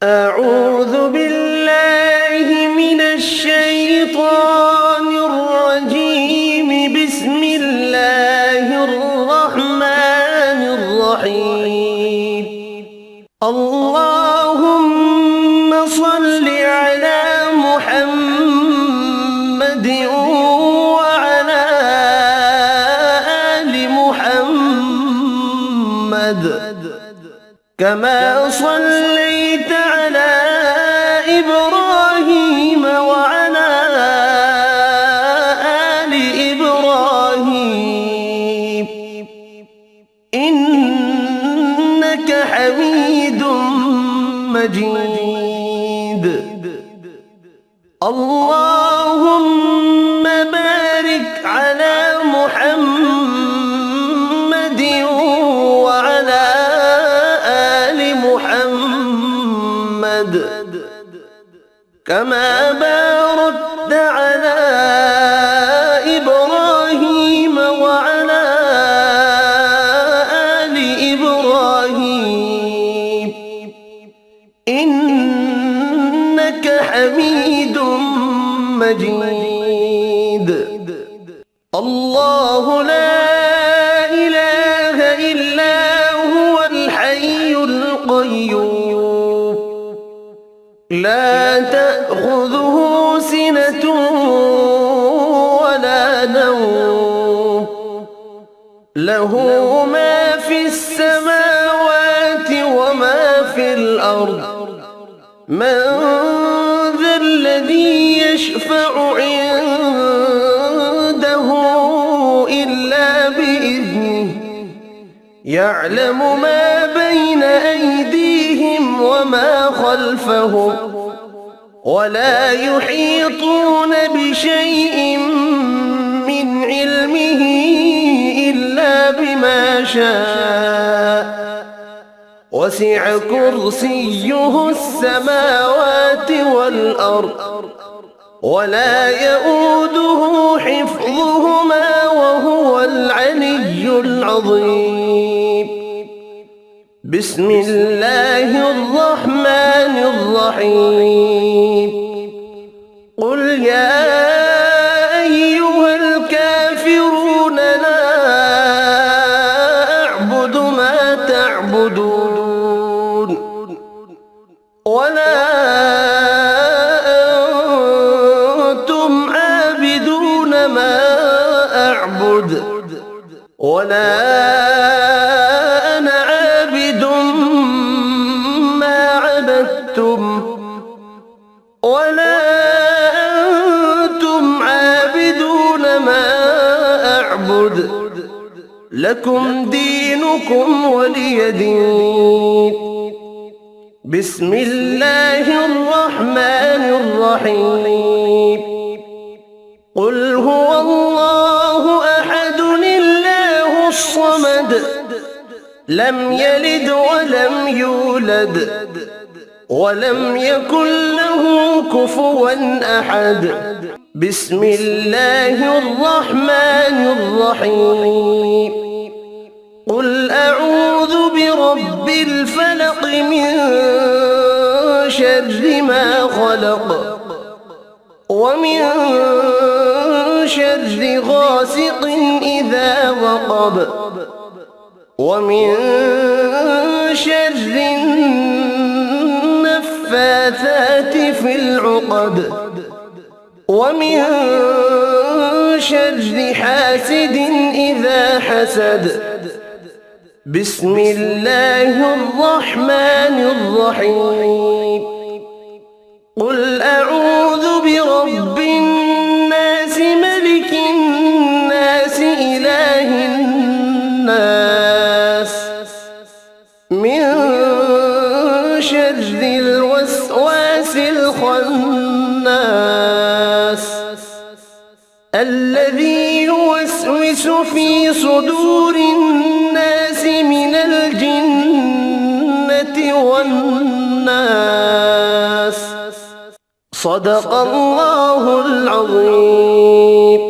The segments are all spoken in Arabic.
أعوذ بالله من الشيطان الرجيم. بسم الله الرحمن الرحيم. اللهم صل على محمد وعلى آل محمد كما صليت على إبراهيم وعلى آل إبراهيم إنك حميد مجيد. اللهم بارك على محمد وعلى آل محمد كما باركت على إبراهيم وعلى آل إبراهيم إنك حميد مجيد. الله لا إله إلا هو الحي القيوم لا تأخذه سنة ولا نوم له ما في السماوات وما في الأرض. من ذا الذي يشفع عنده إلا بإذنه يعلم ما بين أيديهم وما خلفهم ولا يحيطون بشيء من علمه إلا بما شاء. وسع كرسيه السماوات والأرض ولا يؤوده حفظهما وهو العلي العظيم. بسم الله الرحمن الرحيم. قل يا أيها الكافرون لا أعبد ما تعبدون ولا أنتم عابدون ما أعبد ولا أنا عابد ما عبدتم ولا أنتم عابدون ما أعبد لكم دينكم ولي دين. بسم الله الرحمن الرحيم. قل هو الله أحد الله الصمد لم يلد ولم يولد ولم يكن له كفوا أحد. بسم الله الرحمن الرحيم. قل أعوذ برب الفلق من شر ما خلق ومن شر غاسق إذا وقب ومن شر النفاثات في العقد ومن شر حاسد إذا حسد. بسم الله الرحمن الرحيم. قل أعوذ برب الناس ملك الناس إله الناس من شر الوسواس الخناس الذي يوسوس في صدور الناس من الجنة والناس. صدق الله العظيم.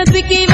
تبكي